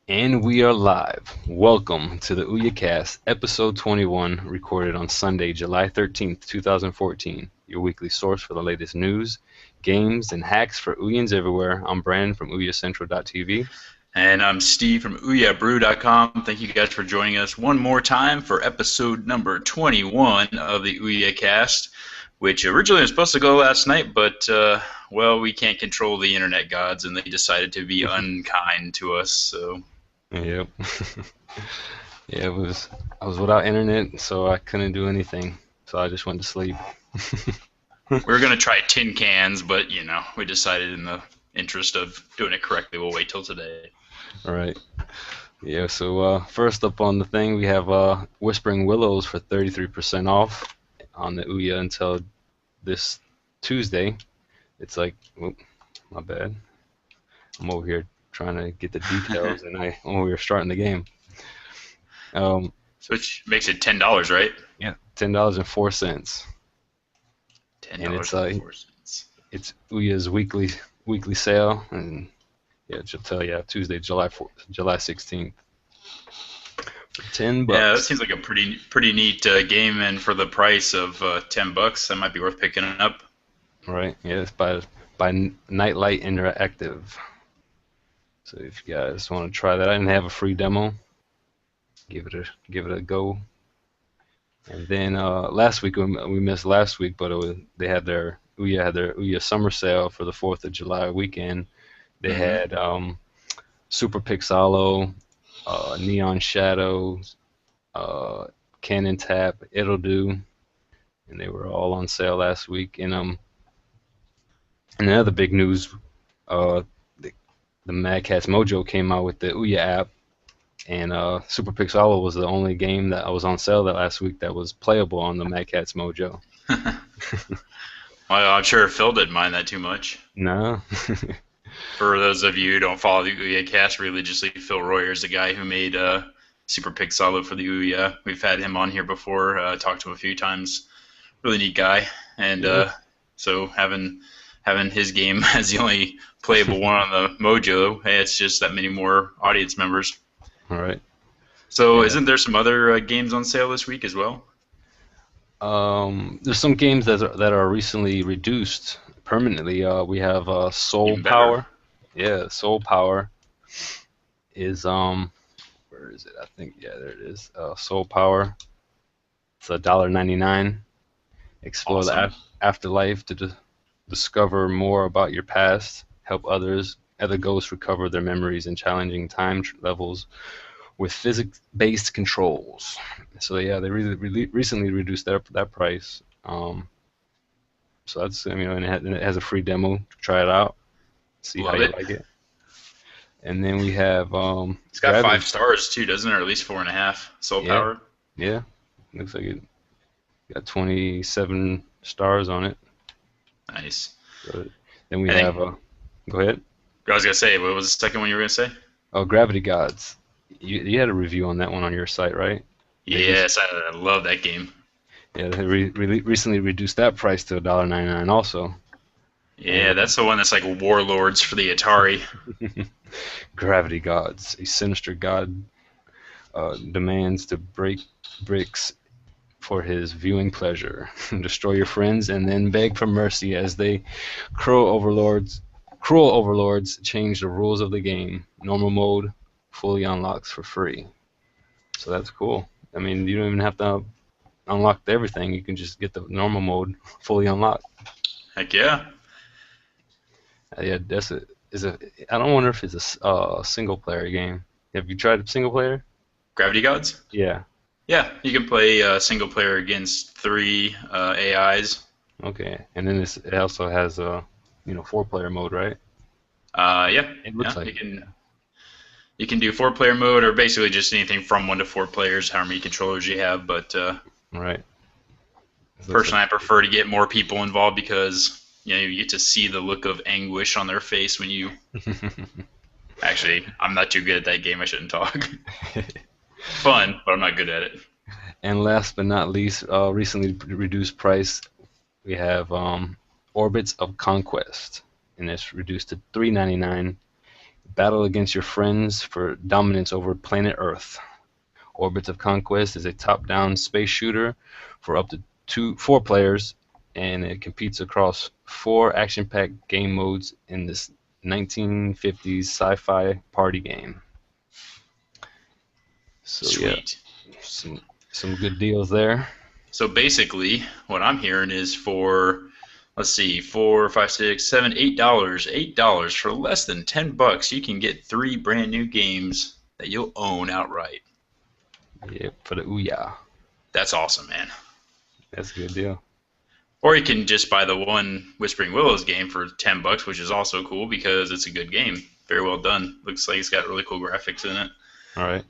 And we are live. Welcome to the OUYACast, episode 21, recorded on Sunday, July 13th, 2014. Your weekly source for the latest news, games, and hacks for OUYAns everywhere. I'm Brandon from OUYACentral.tv. And I'm Steve from OUYABrew.com. Thank you guys for joining us one more time for episode number 21 of the OUYAcast, which originally was supposed to go last night, but, well, we can't control the internet gods, and they decided to be unkind to us, so... Yep. Yeah, I was without internet, so I couldn't do anything. So I just went to sleep. We were going to try tin cans, but, we decided in the interest of doing it correctly, we'll wait till today. All right. Yeah, so first up on the thing, we have Whispering Willows for 33% off on the Ouya until this Tuesday. It's like, my bad. I'm over here trying to get the details, and we were starting the game. Which makes it $10, right? Yeah, $10.04. $10.04. It's Ouya's weekly sale, and yeah, it should tell you Tuesday, July 16th. For $10. Yeah, that seems like a pretty neat game, and for the price of $10, that might be worth picking up. Right. Yeah, it's by Nightlight Interactive. So if you guys want to try that, I didn't have a free demo. Give it a go. And then last week we missed last week, but they had their Ouya summer sale for the 4th of July weekend. They had Super Pixalo, Neon Shadows, Cannon Tap, It'll Do, and they were all on sale last week. And another big news, the Mad Catz Mojo came out with the Ouya app, and Super Pixalo was the only game that was on sale that last week that was playable on the Mad Catz Mojo. Well, I'm sure Phil didn't mind that too much. No. For those of you who don't follow the OUYAcast religiously, Phil Royer is the guy who made Super Pixalo for the Ouya. We've had him on here before, talked to him a few times. Really neat guy, and so having his game as the only playable one on the Mojo, hey, it's just that many more audience members. All right. So isn't there some other games on sale this week as well? There's some games that are recently reduced permanently. We have Soul Power. Yeah, Soul Power is where is it? I think there it is. Soul Power. It's $1.99. Explore the afterlife to discover more about your past. Help other ghosts recover their memories in challenging time levels with physics-based controls. So yeah, they recently reduced that price. So that's and it has a free demo to try it out, see how you like it. And then we have it's got 5 stars too, doesn't it? Or at least 4.5. Soul Power. Yeah, looks like it got 27 stars on it. Nice. So then we have go ahead. I was gonna say, what was the second one you were gonna say? Oh, Gravity Gods. You had a review on that one on your site, right? Yes, I love that game. Yeah, they recently reduced that price to $1.99 also. Yeah, that's the one that's like Warlords for the Atari. Gravity Gods. A sinister god demands to break bricks for his viewing pleasure. Destroy your friends and then beg for mercy as they cruel overlords change the rules of the game. Normal mode fully unlocks for free. So that's cool. I mean, you don't even have to unlock everything. You can just get the normal mode fully unlocked. Heck yeah. Yeah, I don't wonder if it's a single player game. Have you tried a single player? Gravity Gods? Yeah. Yeah, you can play single player against 3 AIs. Okay, and then it also has a 4-player mode, right? Yeah. It looks like you can do 4-player mode, or basically just anything from 1 to 4 players, however many controllers you have. But right. Personally, I prefer to get more people involved because you get to see the look of anguish on their face when you. Actually, I'm not too good at that game. I shouldn't talk. Fun, but I'm not good at it. And last but not least, recently reduced price, we have Orbits of Conquest, and it's reduced to $3.99. Battle against your friends for dominance over planet Earth. Orbits of Conquest is a top-down space shooter for up to 4 players, and it competes across 4 action-packed game modes in this 1950s sci-fi party game. So yeah, Sweet. some good deals there. So basically, what I'm hearing is for, let's see, four, five, six, seven, $8, $8 for less than $10, you can get 3 brand new games that you'll own outright. Yeah, for the Ouya. That's awesome, man. That's a good deal. Or you can just buy the one Whispering Willows game for $10, which is also cool because it's a good game. Very well done. Looks like it's got really cool graphics in it. All right.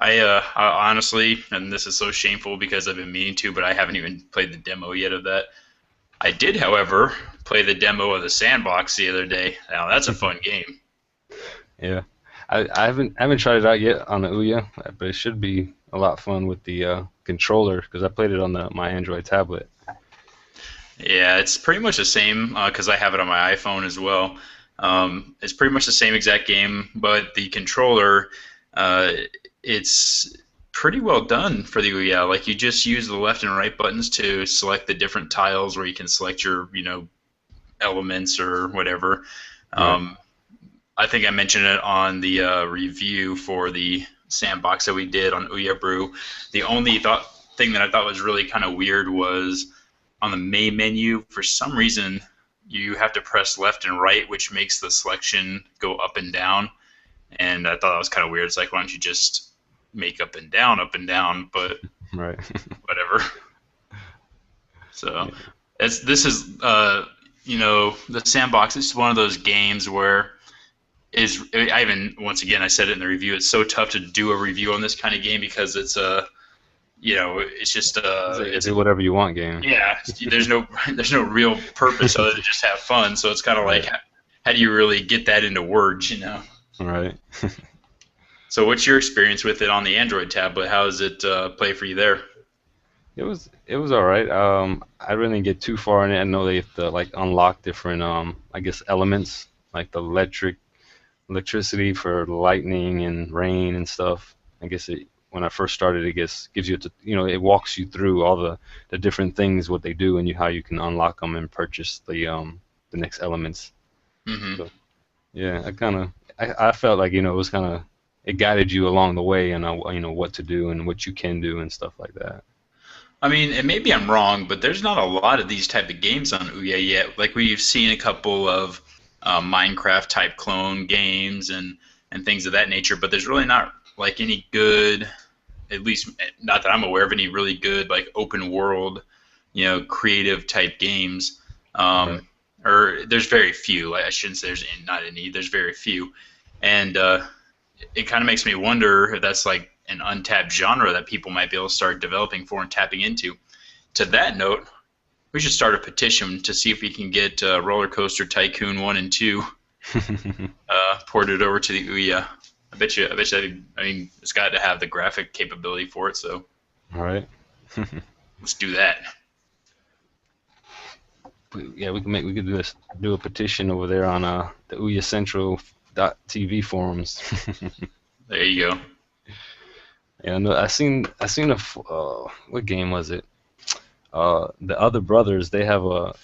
I honestly, and this is so shameful because I've been meaning to, but I haven't even played the demo yet of that. I did, however, play the demo of the Sandbox the other day. Now that's a fun game. Yeah, I haven't tried it out yet on the Ouya, but it should be a lot of fun with the controller because I played it on my Android tablet. Yeah, it's pretty much the same because I have it on my iPhone as well. It's pretty much the same exact game, but the controller, it's pretty well done for the Ouya. Like you just use the left and right buttons to select the different tiles where you can select your, elements or whatever. Right. I think I mentioned it on the review for the Sandbox that we did on Ouya Brew. The only thing that I thought was really kind of weird was on the main menu, for some reason, you have to press left and right, which makes the selection go up and down. And I thought that was kind of weird. It's like, why don't you just make up and down, but Right. whatever. So this is, the Sandbox is one of those games where once again, I said it in the review, it's so tough to do a review on this kind of game because it's it's just It's a whatever you want game. yeah, there's no real purpose other than just have fun. So it's kind of like, how do you really get that into words? Right. So what's your experience with it on the Android tablet? How does it play for you there? It was all right. I really didn't get too far in it. I know they have to like unlock different I guess elements like the electricity for lightning and rain and stuff. I guess when I first started, it gives you it walks you through all the different things what they do and how you can unlock them and purchase the next elements. Mm-hmm. So, yeah, I felt like it was kind of it guided you along the way and what to do and what you can do and stuff like that. I mean, and maybe I'm wrong, but there's not a lot of these type of games on Ouya yet. Like we've seen a couple of Minecraft type clone games and things of that nature, but there's really not like any good, at least not that I'm aware of any really good like open world, creative type games. Right. Or there's very few. I shouldn't say there's not any. There's very few, and it kind of makes me wonder if that's like an untapped genre that people might be able to start developing for and tapping into. To that note, we should start a petition to see if we can get Roller Coaster Tycoon 1 and 2 ported over to the Ouya. I bet you it's got to have the graphic capability for it, so All right. let's do that. Yeah, we could do a petition over there on the Ouya Central TV forums. There you go. Yeah, no, I seen what game was it? The Other Brothers, they have a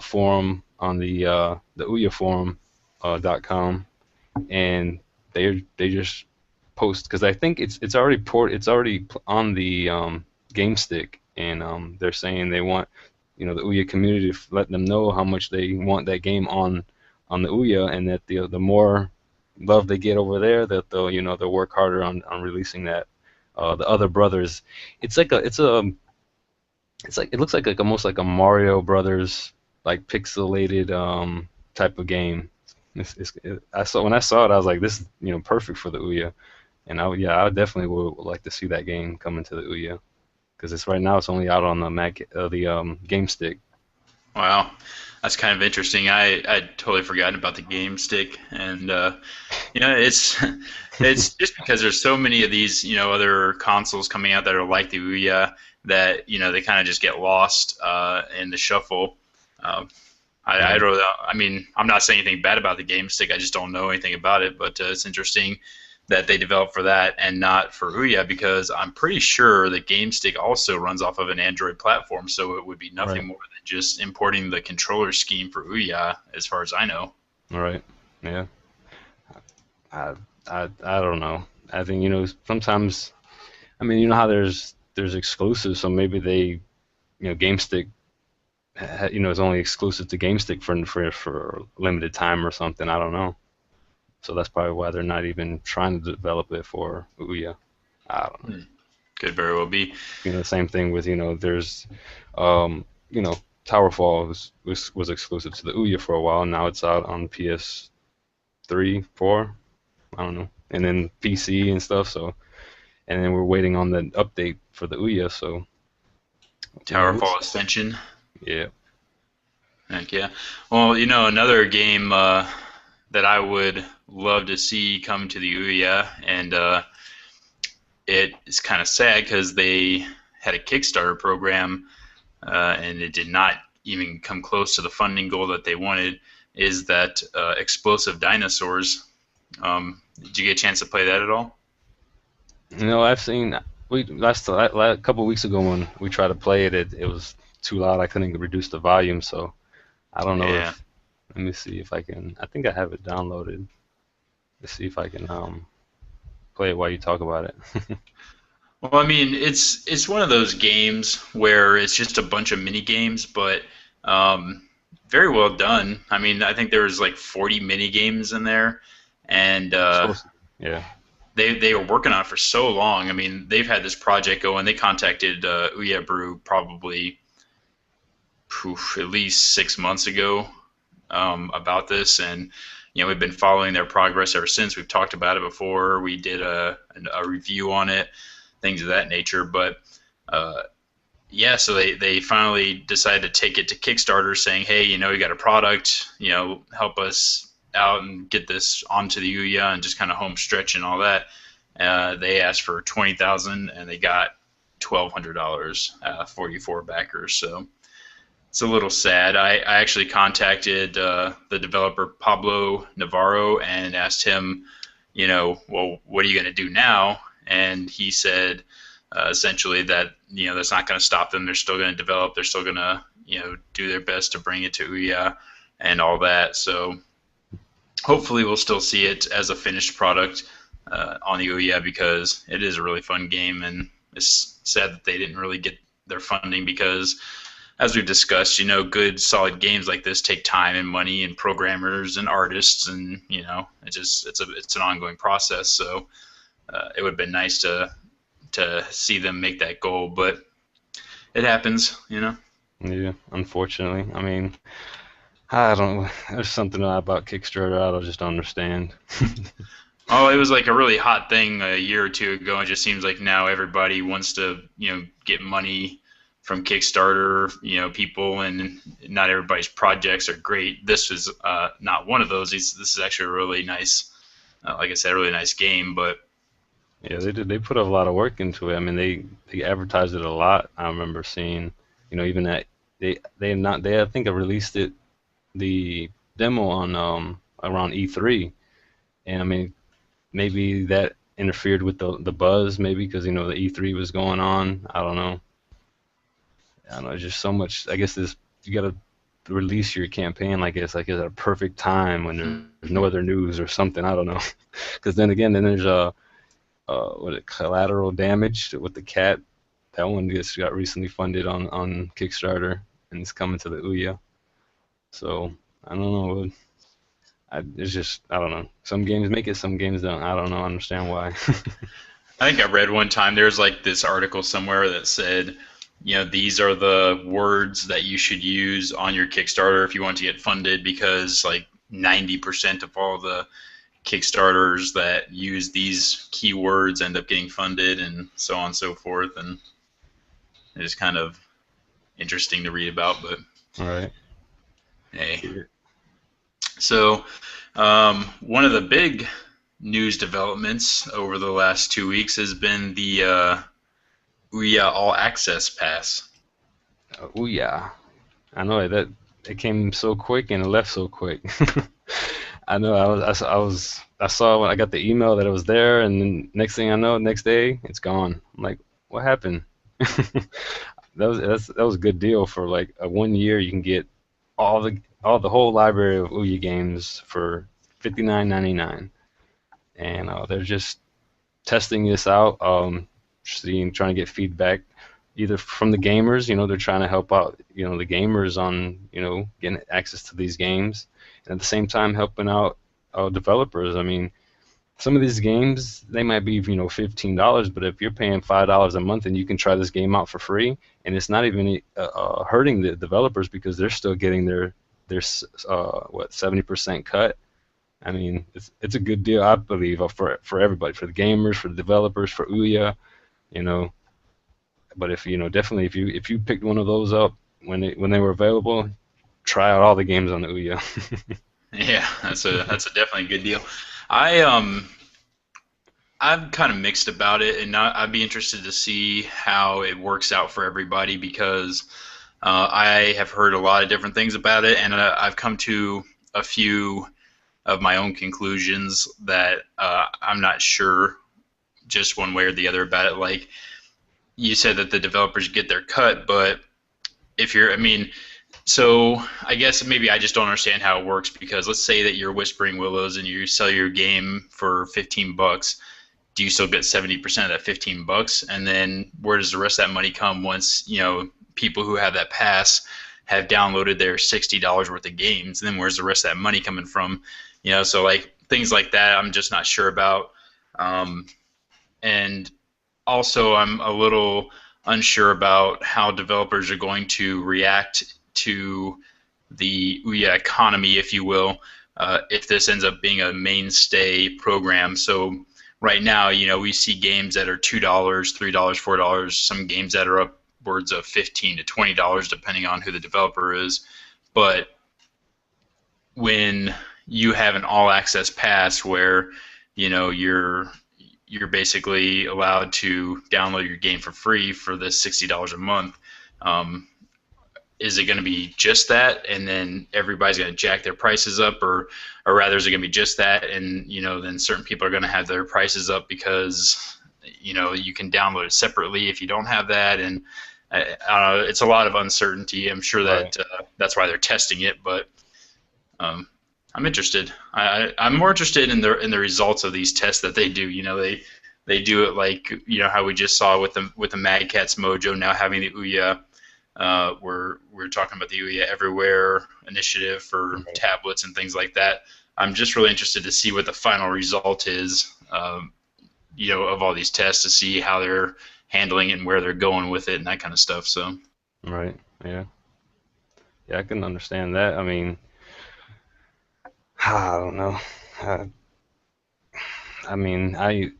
forum on the Ouya forum .com, and they just post because I think it's already on the game stick, and they're saying they want the Ouya community to let them know how much they want that game on the Ouya, and that the more love they get over there, that they'll work harder on releasing that. The Other Brothers, it looks like almost like a Mario Brothers like pixelated type of game. When I saw it, I was like, this is perfect for the Ouya, and I definitely would like to see that game come into the Ouya because right now it's only out on the Mac the game stick. Wow, that's kind of interesting. I'd totally forgotten about the game stick, and it's it's just because there's so many of these other consoles coming out that are like the Ouya that they kind of just get lost in the shuffle. I Right. wrote out. I mean, I'm not saying anything bad about the game stick. I just don't know anything about it. But it's interesting that they developed for that and not for Ouya because I'm pretty sure the game stick also runs off of an Android platform, so it would be nothing Right. more than just importing the controller scheme for Ouya, as far as I know. Right. Yeah. I I don't know. I think sometimes. I mean, how there's exclusives, so maybe GameStick, is only exclusive to GameStick for limited time or something. I don't know. So that's probably why they're not even trying to develop it for Ouya. I don't know. Hmm. Could very well be. Same thing with there's, um, you know, Towerfall was exclusive to the Ouya for a while. Now it's out on PS3, 4. I don't know, and then PC and stuff. So, and then we're waiting on the update for the Ouya. So, we'll Towerfall see. Ascension. Yeah. Heck yeah. Well, another game that I would love to see come to the Ouya, and it is kind of sad because they had a Kickstarter program, and it did not even come close to the funding goal that they wanted. Is that Explosive Dinosaurs? Did you get a chance to play that at all? I've seen we a couple weeks ago when we tried to play it, it was too loud. I couldn't reduce the volume, so I don't know Yeah. if. Let me see if I can. I think I have it downloaded. Let's see if I can play it while you talk about it. Well, I mean, it's one of those games where it's just a bunch of mini games, but um, very well done. I mean, I think there was like 40 mini games in there, and It's supposed to. Yeah. they were working on it for so long. I mean, they've had this project going. They contacted Ouya Brew probably at least 6 months ago about this, and we've been following their progress ever since. We've talked about it before. We did a review on it, things of that nature. But uh, yeah, so they finally decided to take it to Kickstarter, saying, hey, you got a product, help us out and get this onto the Ouya and just kind of home stretch and all that. They asked for 20,000 and they got $1,200, 44 backers. So it's a little sad. I actually contacted the developer Pablo Navarro and asked him, well, what are you going to do now? And he said essentially that that's not going to stop them. They're still going to develop. They're still going to do their best to bring it to Ouya and all that. So hopefully we'll still see it as a finished product on the Ouya because it is a really fun game, and it's sad that they didn't really get their funding because as we've discussed, good solid games like this take time and money and programmers and artists, and it's an ongoing process. So it would have been nice to see them make that goal, but it happens. Yeah. Unfortunately, I mean, I don't. There's something about Kickstarter I don't just understand. Oh, it was like a really hot thing a year or two ago. It just seems like now everybody wants to, get money from Kickstarter, people, and not everybody's projects are great. This is not one of those. This is actually a really nice, like I said, a really nice game. But Yeah, they did. They put a lot of work into it. I mean, they advertised it a lot. I remember seeing, even that they have not they I think I released the demo on around E3, and I mean maybe that interfered with the buzz, maybe because the E3 was going on. I don't know. Just so much. I guess this you got to release your campaign like it's at a perfect time when there's no other news or something. I don't know. Because then there's what collateral damage with the cat. That one just got recently funded on Kickstarter and it's coming to the Ouya. So I don't know. It's just I don't know. Some games make it, some games don't. I don't know. I understand why. I think I read one time there's like this article somewhere that said, these are the words that you should use on your Kickstarter if you want to get funded because like 90% of all the Kickstarters that use these keywords end up getting funded and so on and so forth. And it's kind of interesting to read about, but All right. hey. So, one of the big news developments over the last 2 weeks has been the Ouya All Access Pass. Ouya. I know that it came so quick and it left so quick. I know I saw when I got the email that it was there, and then next thing I know, next day it's gone. I'm like, what happened? That was a good deal for like a 1 year. You can get all the whole library of Ouya games for 59.99, and they're just testing this out, trying to get feedback either from the gamers. They're trying to help out, the gamers on, getting access to these games, and at the same time helping out developers. I mean, some of these games they might be, $15, but if you're paying $5 a month and you can try this game out for free, and it's not even hurting the developers because they're still getting their 70% cut. I mean, it's a good deal, I believe, for everybody, for the gamers, for the developers, for Ouya, you know. But if definitely if you picked one of those up when they were available, try out all the games on the Ouya. Yeah, that's a definitely good deal. I I'm kind of mixed about it, and I'd be interested to see how it works out for everybody because I have heard a lot of different things about it, and I've come to a few of my own conclusions that I'm not sure just one way or the other about it. Like you said that the developers get their cut, but if you're, I mean, so I guess maybe I just don't understand how it works because let's say that you're Whispering Willows and you sell your game for $15. Do you still get 70% of that $15? And then where does the rest of that money come once, people who have that pass have downloaded their $60 worth of games? And then where's the rest of that money coming from? So like things like that I'm just not sure about. And also I'm a little unsure about how developers are going to react to the Ouya economy, if you will, if this ends up being a mainstay program. So right now, we see games that are $2, $3, $4, some games that are upwards of $15 to $20, depending on who the developer is. But when you have an all-access pass where, you're basically allowed to download your game for free for the $60 a month. Is it going to be just that, and then everybody's going to jack their prices up, or rather, is it going to be just that, and then certain people are going to have their prices up because you can download it separately if you don't have that, and I don't know, it's a lot of uncertainty. I'm sure that that's why they're testing it, but I'm interested. I'm more interested in the results of these tests that they do. They do it like how we just saw with the Mad Catz Mojo now having the Ouya. We're talking about the Ouya Everywhere initiative for tablets and things like that. I'm just really interested to see what the final result is, of all these tests, to see how they're handling it and where they're going with it and that kind of stuff. So. Right. Yeah. Yeah, I can understand that. I mean, I don't know. I, I mean, I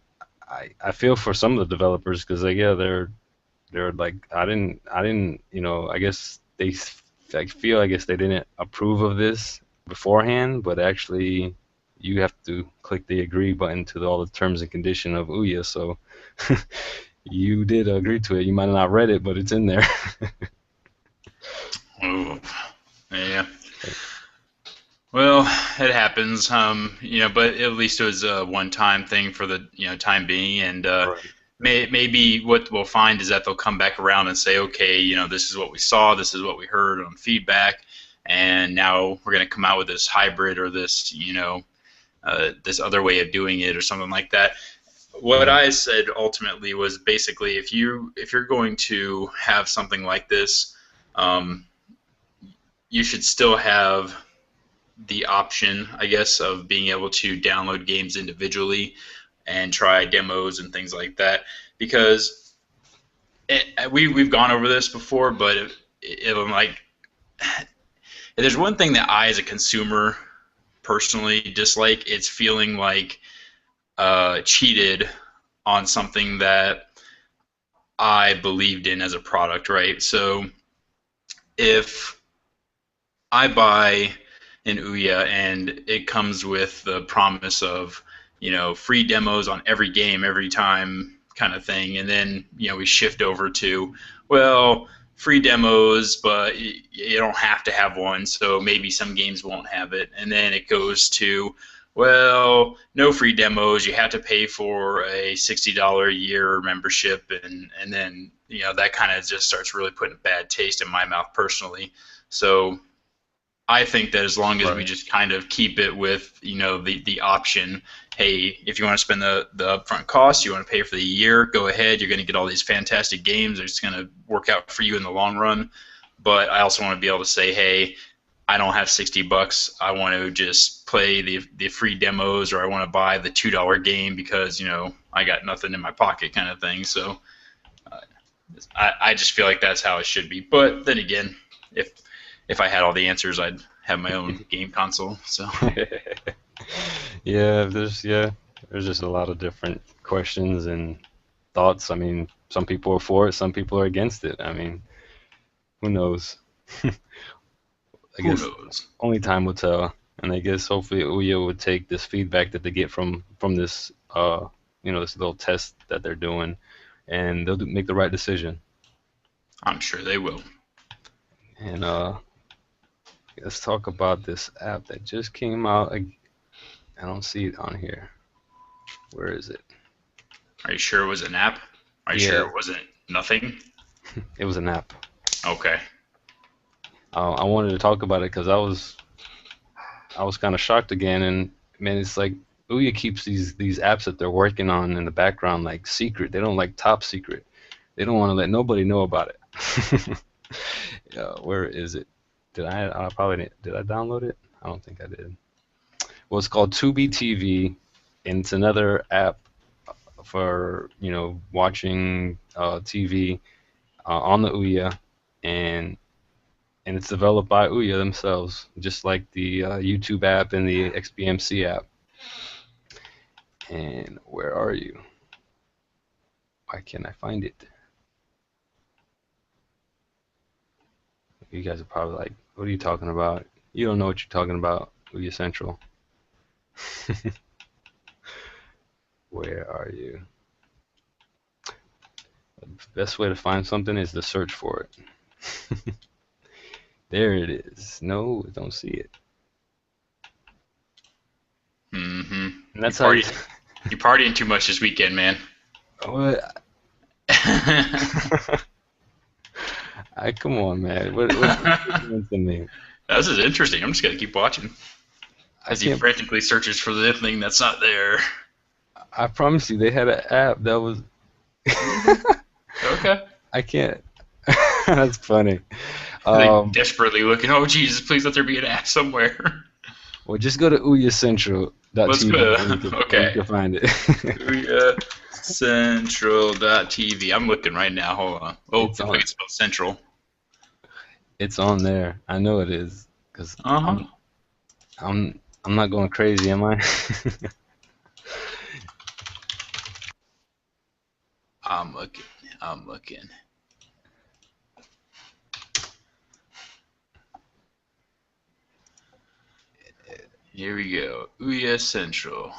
feel for some of the developers because they're like I didn't I guess I feel I guess they didn't approve of this beforehand, but actually you have to click the agree button to all the terms and condition of Ouya, so you did agree to it. You might have not read it, but it's in there. Ooh. Yeah. Well, it happens, but at least it was a one-time thing for the time being, and Right. maybe what we'll find is that they'll come back around and say, okay, this is what we saw, this is what we heard on feedback, and now we're going to come out with this hybrid or this, this other way of doing it or something like that. What I said ultimately was basically if you're going to have something like this, you should still have the option, I guess, of being able to download games individually and try demos and things like that. Because we've gone over this before, but like, if there's one thing that I, as a consumer, personally dislike, it's feeling like cheated on something that I believed in as a product, right? So if I buy an Ouya and it comes with the promise of free demos on every game every time kind of thing, and then we shift over to, well, free demos, but you don't have to have one, so maybe some games won't have it. And then it goes to, well, no free demos. You have to pay for a $60 a year membership, and then that kind of just starts really putting a bad taste in my mouth personally. So I think that as long as we Right. just kind of keep it with the option, hey, if you want to spend the upfront cost, you want to pay for the year, go ahead. You're going to get all these fantastic games. It's going to work out for you in the long run. But I also want to be able to say, hey, I don't have $60. I want to just play the free demos, or I want to buy the $2 game because I got nothing in my pocket, kind of thing. So I just feel like that's how it should be. But then again, if I had all the answers, I'd have my own game console. So There's just a lot of different questions and thoughts. I mean, some people are for it, some people are against it. I mean, who knows? I who guess knows? only time will tell. And I guess hopefully Ouya would take this feedback that they get from this this little test that they're doing, and they'll make the right decision. I'm sure they will. And let's talk about this app that just came out. I don't see it on here. Where is it? Are you sure it was an app? Are you Yeah. sure it wasn't nothing? It was an app. Okay. I wanted to talk about it because I was kind of shocked again, and man, it's like Ouya keeps these apps that they're working on in the background like secret. They don't like top secret. They don't want to let nobody know about it. Where is it? Did I probably did I download it? I don't think I did. Well, it's called Tubi TV, and it's another app for watching TV on the Ouya, and it's developed by Ouya themselves, just like the YouTube app and the XBMC app. And where are you? Why can't I find it? You guys are probably like, what are you talking about? You don't know what you're talking about, Ouya Central. Where are you? The best way to find something is to search for it. There it is. No, I don't see it. Mm-hmm. And that's how you. You partying too much this weekend, man. What? Come on, man. What you doing to me? This is interesting. I'm just gonna keep watching as he frantically searches for the thing that's not there. I promise you, they had an app that was. Okay. I can't. That's funny. Like desperately looking. Oh Jesus! Please let there be an app somewhere. Well, just go to OUYACentral.tv. Let's go. Okay. You can find it. OUYACentral.tv. I'm looking right now. Hold on. Oh, It's if on. I can spell central. It's on there. I know it is, because Uh-huh. I'm not going crazy, am I? I'm looking. I'm looking. Here we go. Ouya Central.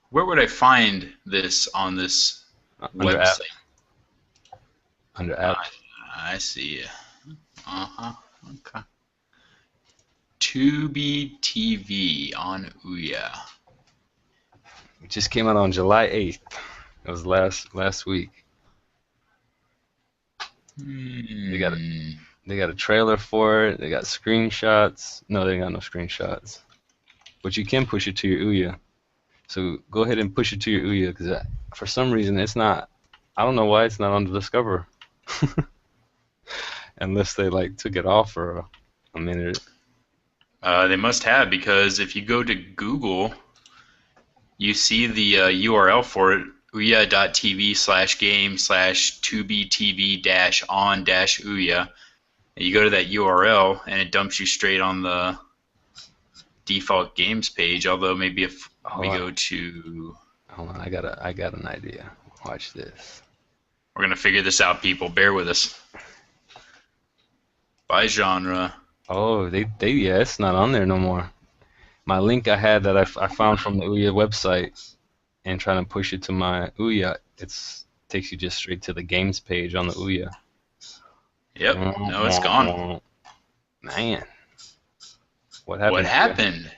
Where would I find this on this Under app. website? Under app. I see. Uh-huh. Okay. Tubi TV on Ouya. It just came out on July 8th. It was last week. They got a trailer for it. They got screenshots. No, they got no screenshots. But you can push it to your Ouya. So go ahead and push it to your Ouya, because for some reason it's not. I don't know why it's not on the Discover. Unless they like took it off for a minute. They must have, because if you go to Google, you see the URL for it, ouya.tv/game/tubitv-on-ouya. And you go to that URL, and it dumps you straight on the default games page. Although maybe if we go to... Hold on, I got an idea. Watch this. We're going to figure this out, people. Bear with us. By genre. Oh, it's not on there no more. My link I had that I found from the Ouya website, and trying to push it to my Ouya, takes you just straight to the games page on the Ouya. Yep. No, it's gone. Man, what What happened? happened?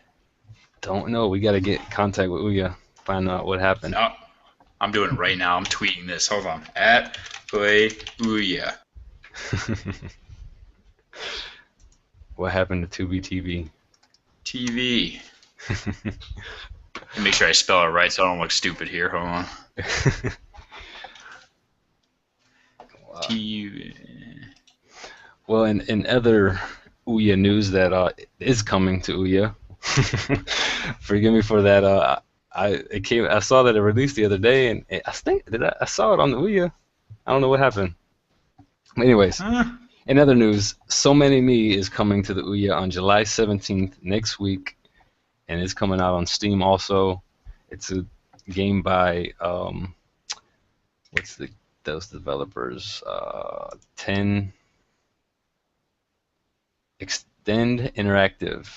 Don't know. We got to get in contact with Ouya, find out what happened. No, I'm doing it right now. I'm tweeting this. Hold on. At play Ouya. What happened to 2BTV? TV. Make sure I spell it right so I don't look stupid here. Hold on. Wow. TV. Well, in other Ouya news that is coming to Ouya, forgive me for that. I saw that it released the other day, and I saw it on the Ouya. I don't know what happened. Anyways, Huh? in other news, So Many Me is coming to the Ouya on July 17th next week, and it's coming out on Steam also. It's a game by those developers? 10 Extend Interactive.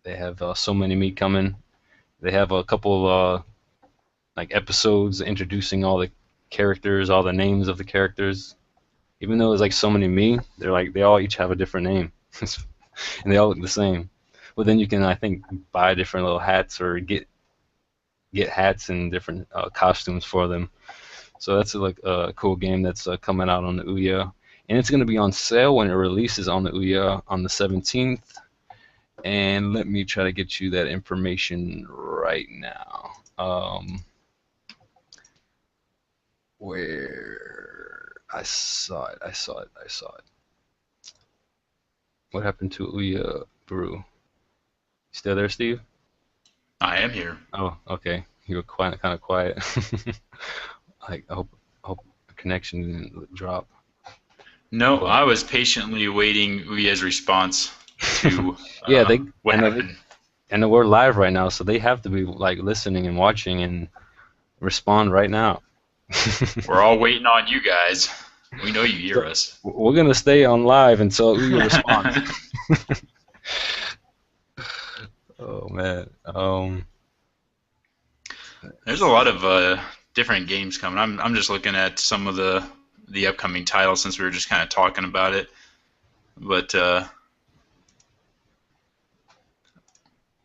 They have So Many Me coming. They have a couple like episodes introducing all the characters, all the names of the characters. Even though it's like So Many Me, they all each have a different name, and they all look the same. But then you can, I think, buy different little hats or get hats and different costumes for them. So that's like a cool game that's coming out on the Ouya, and it's going to be on sale when it releases on the Ouya on the 17th. And let me try to get you that information right now. Where I saw it. What happened to Ouya Brew? Still there, Steve? I am here. Oh, okay. You were kind of quiet. I hope the connection didn't drop. No, But I was patiently waiting Ouya's response to yeah, what happened. I know we're live right now, so they have to be like listening and watching and respond right now. We're all waiting on you guys. We know you hear us. We're gonna stay on live until Ouya responds. Oh man. There's a lot of different games coming. I'm just looking at some of the upcoming titles since we were just kind of talking about it. But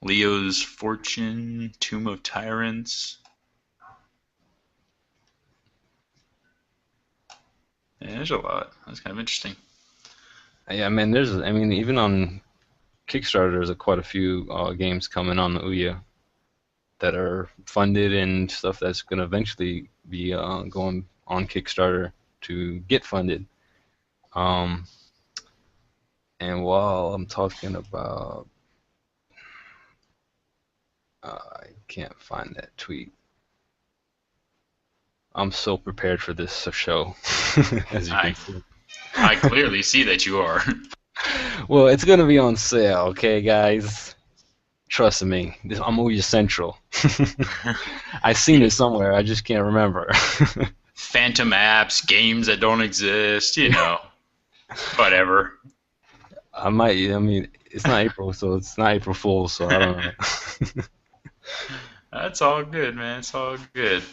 Leo's Fortune, Tomb of Tyrants. Yeah, there's a lot. That's kind of interesting. Yeah, man. Even on Kickstarter, there's quite a few games coming on the Ouya that are funded and stuff that's gonna eventually be going on Kickstarter to get funded. And while I'm talking about, I can't find that tweet. I'm so prepared for this show, as you can see. I clearly see that you are. Well, it's gonna be on sale, okay, guys? Trust me, I'm Ouya Central. I've seen it somewhere, I just can't remember. Phantom apps, games that don't exist, whatever. It's not April, so it's not April Fool's, so I don't know. That's all good, man. It's all good.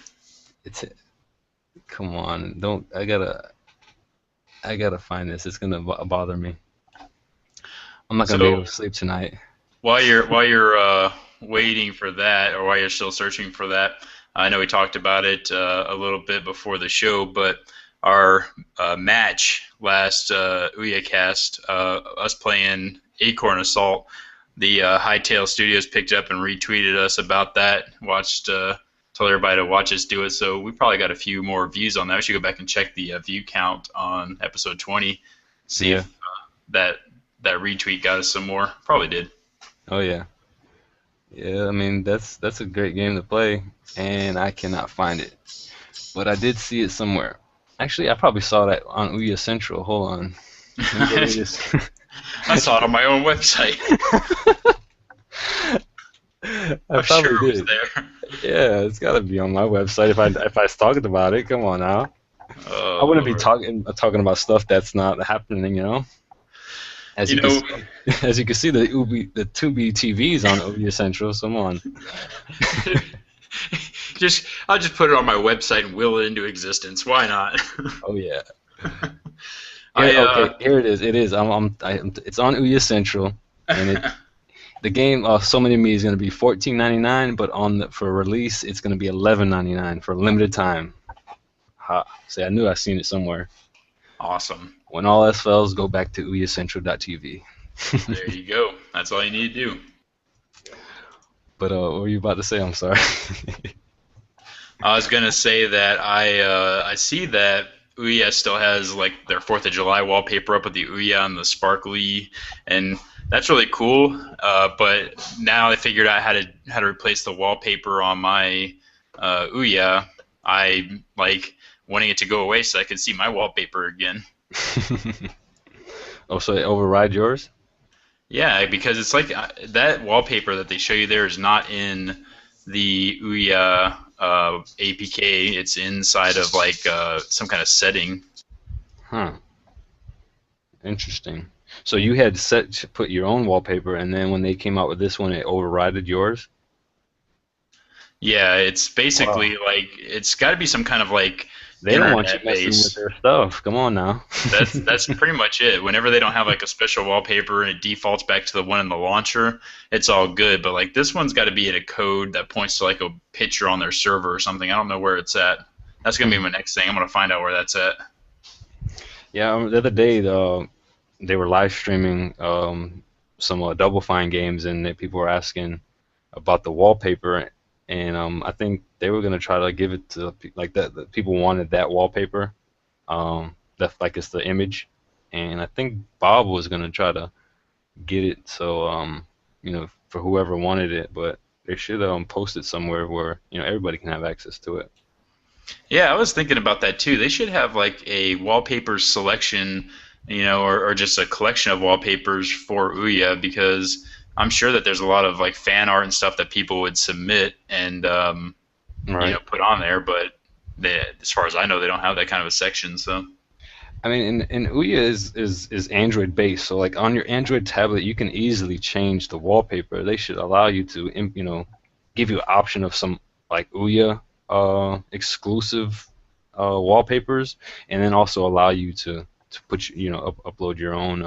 Come on, I gotta find this. It's gonna bother me. I'm not gonna be able to sleep tonight. While you're waiting for that, or while you're still searching for that, I know we talked about it a little bit before the show, but our match last OUYACast, us playing Acorn Assault, the Hightail Studios picked up and retweeted us about that. Told everybody to watch us do it. So we probably got a few more views on that. We should go back and check the view count on episode 20. See if that retweet got us some more. Probably did. Oh yeah. Yeah, that's a great game to play, and I cannot find it. But I did see it somewhere. Actually, I probably saw that on Ouya Central. Hold on. I saw it on my own website. I probably did. There. Yeah, it's got to be on my website if I was talking about it. Come on now. I wouldn't be talking about stuff that's not happening, As you can see, the 2B TV's on Ouya Central. So come on. I'll just put it on my website and will it into existence. Why not? Oh yeah. Here, I okay, here it is. It is. It's on Ouya Central, and the game. So many me is going to be 14.99, but for release, it's going to be 11.99 for a limited time. Ha! See, I knew I seen it somewhere. awesome. When all else fails, go back to OUYACentral.tv. There you go. That's all you need to do. But what were you about to say? I'm sorry. I was gonna say that I see that Ouya still has like their Fourth of July wallpaper up with the Ouya and the sparkly, and that's really cool. But now I figured out how to replace the wallpaper on my Ouya. I like wanting it to go away so I could see my wallpaper again. Oh, so it override yours? Yeah, because it's like that wallpaper that they show you there is not in the Ouya APK. It's inside of like some kind of setting. Huh. Interesting. So you had set to put your own wallpaper, and then when they came out with this one, it overrided yours? Yeah, it's Wow. basically like it's got to be some kind of like They don't want you internet messing with base. their stuff. Come on now. That's pretty much it. Whenever they don't have like a special wallpaper and it defaults back to the one in the launcher, it's all good. But like this one's got to be in a code that points to like a picture on their server or something. I don't know where it's at. That's gonna be my next thing. I'm gonna find out where that's at. Yeah, the other day, they were live streaming some Double Fine games, and people were asking about the wallpaper, and I think they were gonna try to give it to like that. The people wanted that wallpaper, that like it's the image, and I think Bob was gonna try to get it so for whoever wanted it, but they should post it somewhere where everybody can have access to it. Yeah, I was thinking about that too. They should have like a wallpaper selection, or just a collection of wallpapers for Ouya because I'm sure that there's a lot of like fan art and stuff that people would submit and Right. put on there, but as far as I know, they don't have that kind of a section. So I mean, and Ouya is Android based, so like on your Android tablet, you can easily change the wallpaper. They should allow you to, give you an option of some like Ouya exclusive wallpapers, and then also allow you to put upload your own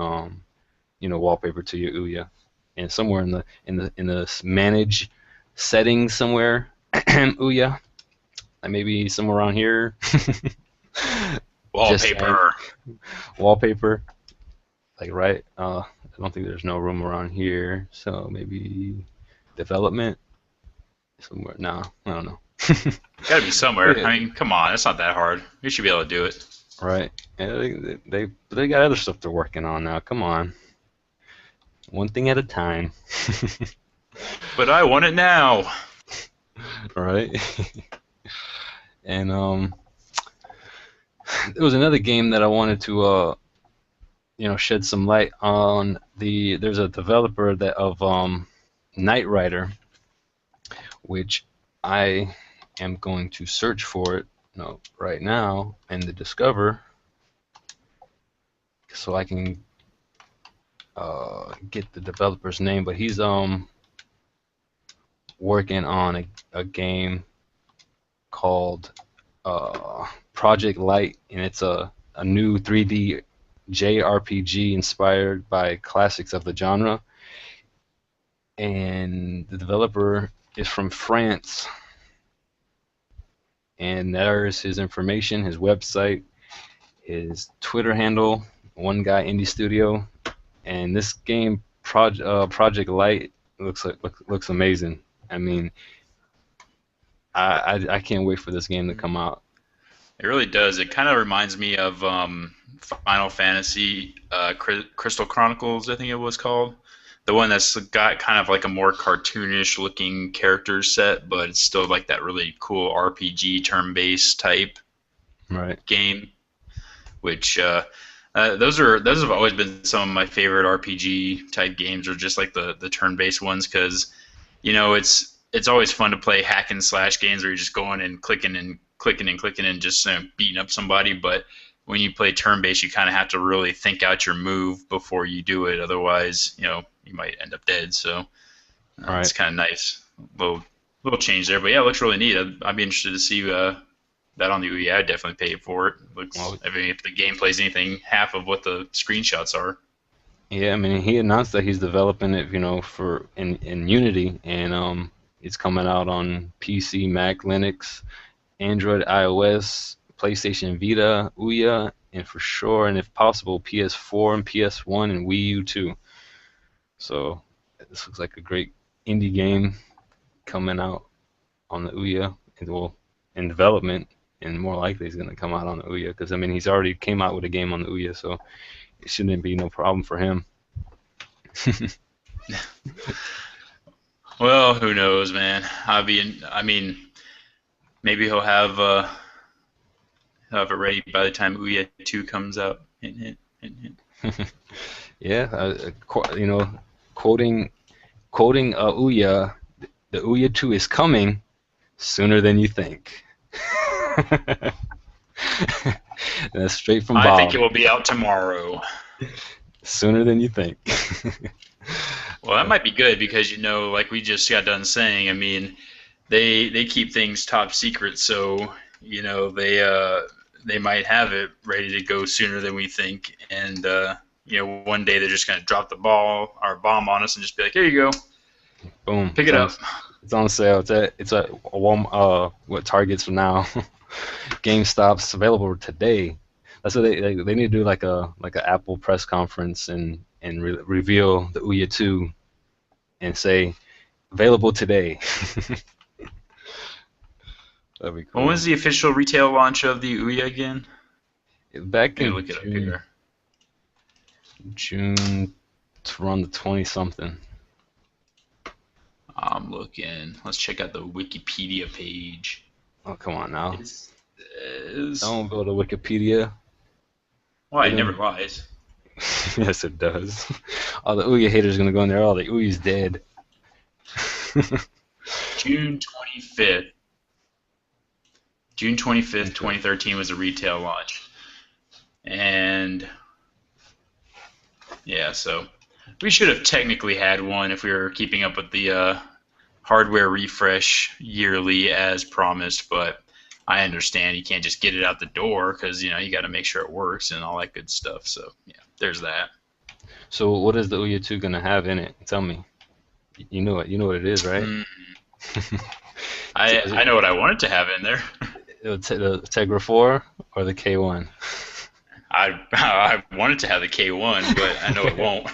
wallpaper to your Ouya, and somewhere in the manage settings somewhere, Ouya, like maybe somewhere around here. Just saying, wallpaper. wallpaper. Like right, I don't think there's no room around here, so maybe development somewhere. No, I don't know. Got to be somewhere. Yeah, I mean, come on, it's not that hard. We should be able to do it. right. Yeah, they got other stuff they're working on now. Come on, one thing at a time. But I want it now. Right. And there was another game that I wanted to shed some light on. There's a developer that of Knight Rider, which I am going to search for it right now and the Discover so I can get the developer's name. But he's working on a game called Project Light, and it's a new 3D JRPG inspired by classics of the genre. And the developer is from France, and there's his information, his website, his Twitter handle, One Guy Indie Studio, and this game Project Light looks amazing. I mean, I can't wait for this game to come out. It really does. It kind of reminds me of Final Fantasy Crystal Chronicles, I think it was called. The one that's got kind of like a more cartoonish looking character set, but it's still like that really cool RPG turn-based type Right. game. Which those have always been some of my favorite RPG type games, or just like the turn-based ones, because it's always fun to play hack and slash games where you're just going and clicking and clicking and clicking and just beating up somebody. But when you play turn-based, you kind of have to really think out your move before you do it. Otherwise, you might end up dead. So Right. it's kind of nice, little change there. But yeah, it looks really neat. I'd be interested to see that on the Ouya, I'd definitely pay for it. Well, Looks, I mean, if the game plays anything half of what the screenshots are. yeah, I mean, he announced that he's developing it, for in Unity, and it's coming out on PC, Mac, Linux, Android, iOS, PlayStation Vita, Ouya, and for sure, and if possible, PS4 and PS1 and Wii U too. So this looks like a great indie game coming out on the Ouya, and well, in development, and more likely it's gonna come out on the Ouya because I mean he's already came out with a game on the Ouya, so it shouldn't be no problem for him. Well, who knows, man? I mean, maybe he'll have it ready by the time Ouya 2 comes out. Hint, hint, hint, hint. Yeah, quoting Ouya, the Ouya 2 is coming sooner than you think. That's straight from I think Bob. it will be out tomorrow. Sooner than you think. Well, that might be good because like we just got done saying, I mean, they keep things top secret, so they might have it ready to go sooner than we think, and one day they're just gonna drop the ball or bomb on us and just be like, here you go, Boom. pick it up. It's on sale. It's at what Targets for now. GameStop's available today. That's what they need to do like a Apple press conference and reveal the Ouya 2 and say available today. That'd be When cool. was the official retail launch of the Ouya again? Back Let me in look it up here. June, it's around the 20 something. I'm looking. Let's check out the Wikipedia page. Oh, come on now. It says, Don't go to Wikipedia. well, They it never don't- lies. Yes, it does. All the Ouya haters are gonna go in there. Oh, the Ouya's dead. June 25th. June 25th, Okay. 2013 was a retail launch. And yeah, so we should have technically had one if we were keeping up with the hardware refresh yearly as promised, but I understand you can't just get it out the door because you got to make sure it works and all that good stuff. So yeah, there's that. So, what is the Ouya 2 gonna have in it? Tell me. You know it. You know what it is, right? Mm, Is I it know what I wanted to have in there. the Tegra 4 or the K1? I wanted to have the K1, but I know it won't.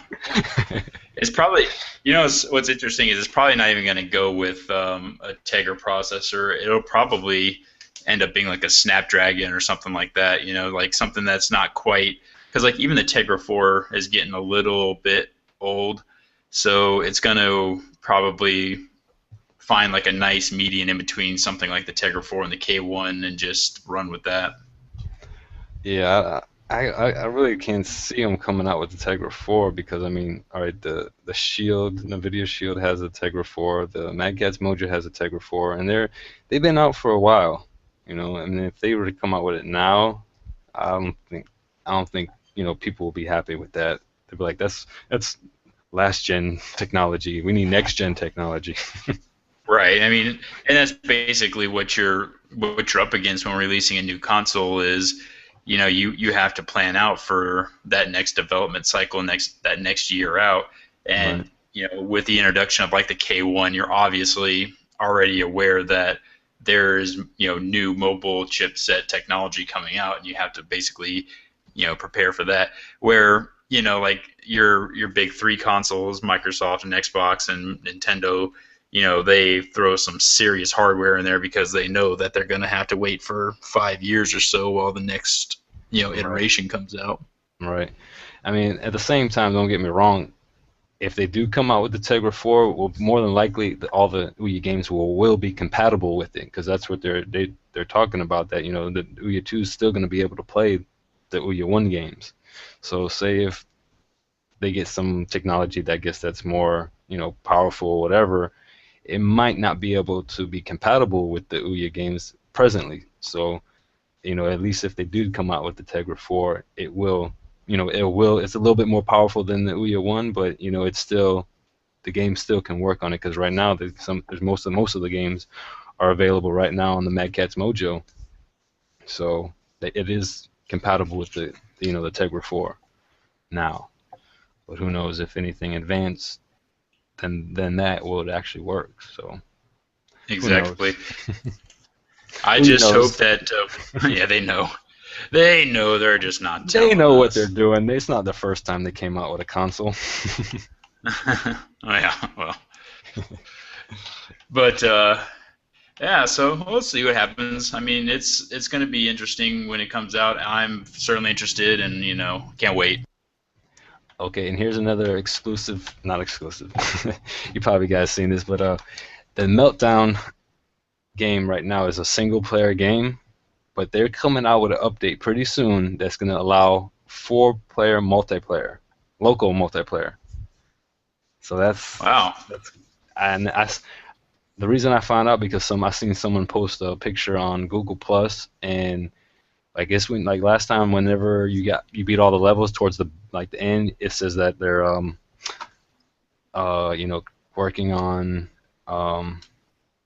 It's probably, what's interesting is it's probably not even going to go with a Tegra processor. It'll probably end up being like a Snapdragon or something like that, like something that's not quite, because like even the Tegra 4 is getting a little bit old, so it's going to probably find like a nice median in between something like the Tegra 4 and the K1 and just run with that. Yeah, I really can't see them coming out with the Tegra 4 because I mean, all right, the Shield, NVIDIA Shield has a Tegra 4, the Mad Catz Mojo has a Tegra 4, and they've been out for a while. I mean, if they were to come out with it now, I don't think people will be happy with that. They'll be like, that's last gen technology. We need next gen technology. Right. I mean, and that's basically what you're up against when releasing a new console is, you have to plan out for that next development cycle, that next year out. Right. And, with the introduction of like the K1, you're obviously already aware that there's, new mobile chipset technology coming out, and you have to basically, prepare for that. Where, like your big three consoles, Microsoft and Xbox and Nintendo, they throw some serious hardware in there because they know that they're going to have to wait for 5 years or so while the next, Right. iteration comes out. Right. I mean, at the same time, don't get me wrong. If they do come out with the Tegra 4, well, more than likely all the Ouya games will be compatible with it because that's what they're talking about. That the Ouya 2 is still going to be able to play the Ouya 1 games. So say if they get some technology that gets that's more powerful or whatever, it might not be able to be compatible with the Ouya games presently. So at least if they do come out with the Tegra 4, it will, it's a little bit more powerful than the Ouya 1, but it's still, the game still can work on it because right now there's most of the games are available right now on the Mad Catz Mojo. So it is compatible with the the Tegra 4 now. But who knows if anything advanced, then that would actually work. So who Exactly. knows? I Who just knows? hope that, yeah, they know. They know, they're just not They telling know what they're us. doing. It's not the first time they came out with a console. Oh, yeah, well. But, yeah, so we'll see what happens. I mean, it's going to be interesting when it comes out. I'm certainly interested and, can't wait. Okay, and here's another exclusive, not exclusive. You probably guys seen this, but the Meltdown game right now is a single player game, but they're coming out with an update pretty soon that's going to allow 4-player multiplayer, local multiplayer. So Wow. that's and the reason I found out because I seen someone post a picture on Google Plus, and I guess when like last time, whenever you beat all the levels towards the end, it says that they're you know working on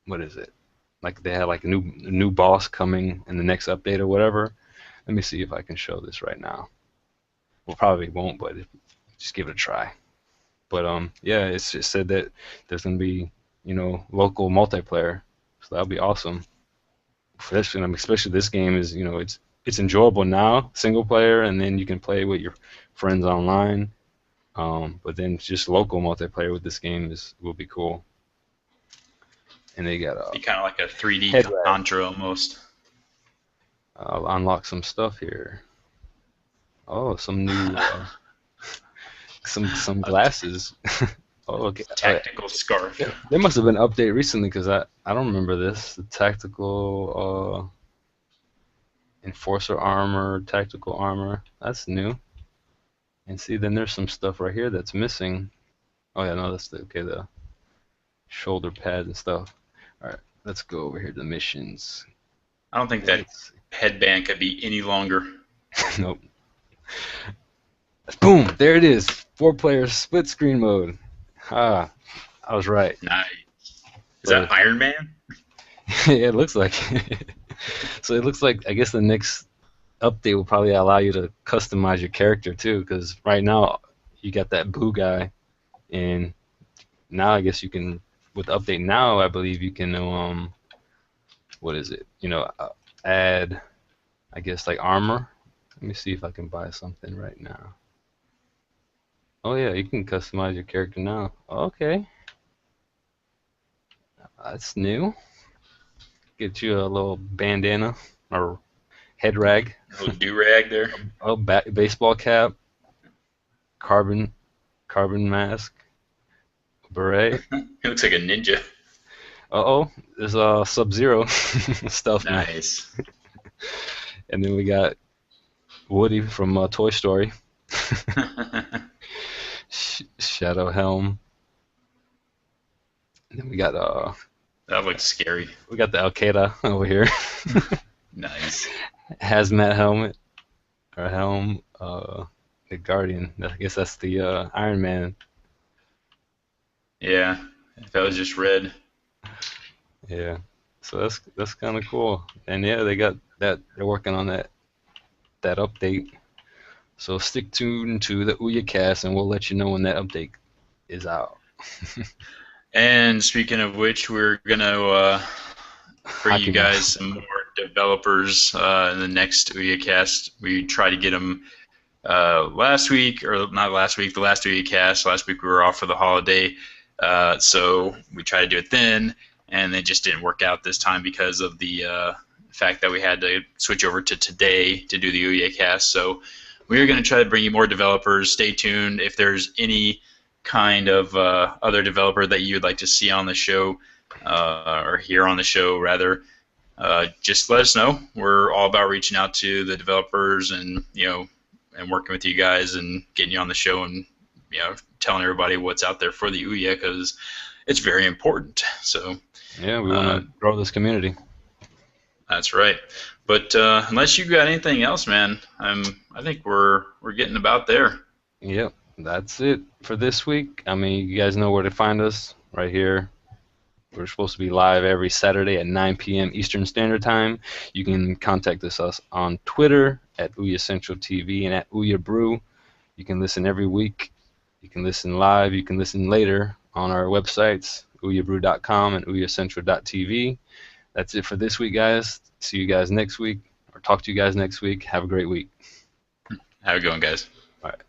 what is it? Like they had like a new boss coming in the next update or whatever. Let me see if I can show this right now. Well, probably won't, but just give it a try. But yeah, it said that there's gonna be local multiplayer, so that'll be awesome. For this, especially this game is it's enjoyable now, single player, and then you can play with your friends online. But then just local multiplayer with this game will be cool. And they got a Be kind of like a 3D head rag. Contra almost. I'll unlock some stuff here. Oh, some new some A glasses. Oh, okay. tactical scarf. Yeah, there must have been an update recently because I don't remember this. The tactical enforcer armor, tactical armor. That's new. And see, then there's some stuff right here that's missing. Oh yeah, no, that's the shoulder pads and stuff. All right, let's go over here to missions. I don't think that Let's headband could be any longer. see. Nope. Boom! There it is. 4-player split screen mode. Ah, I was right. Nice. Is But that Iron Man? yeah, it looks like. So it looks like I guess the next update will probably allow you to customize your character too, because right now you got that blue guy, and now I guess you can with the update now I believe you can what is it? Add I guess like armor. Let me see if I can buy something right now. Oh yeah, you can customize your character now. Okay, that's new. Get you a little bandana or head rag, A little do rag there. a baseball cap, carbon mask, beret. He looks like a ninja. Uh-oh, there's a Sub-Zero stuff now. Nice. And then we got Woody from Toy Story, Shadow Helm. And then That looks scary. we got the Al Qaeda over here, Nice. hazmat helmet or helm. The Guardian. I guess that's the Iron Man. Yeah. If that was just red. Yeah. So that's kind of cool. And yeah, they got that. They're working on that update. So stick tuned to the OUYACast, and we'll let you know when that update is out. And speaking of which, we're gonna bring you Hockey now. guys some more developers in the next OUYAcast. We tried to get them last week, or not last week, the last OUYAcast. Last week we were off for the holiday, so we tried to do it then, and it just didn't work out this time because of the fact that we had to switch over to today to do the OUYAcast. So we're going to try to bring you more developers. Stay tuned. If there's any kind of other developer that you'd like to see on the show, or hear on the show rather, just let us know. We're all about reaching out to the developers and and working with you guys and getting you on the show and telling everybody what's out there for the Ouya, because it's very important. So Yeah, we want to grow this community. that's right. But unless you got anything else, man, I think we're getting about there. Yep, that's it for this week. I mean, you guys know where to find us right here. We're supposed to be live every Saturday at 9 p.m. Eastern Standard Time. You can contact us on Twitter at Ouya Central TV and at Ouya Brew. You can listen every week. You can listen live. You can listen later on our websites, ouyabrew.com and ouyacentral.tv. That's it for this week, guys. See you guys next week, or talk to you guys next week. Have a great week. Have a good one, guys. All right.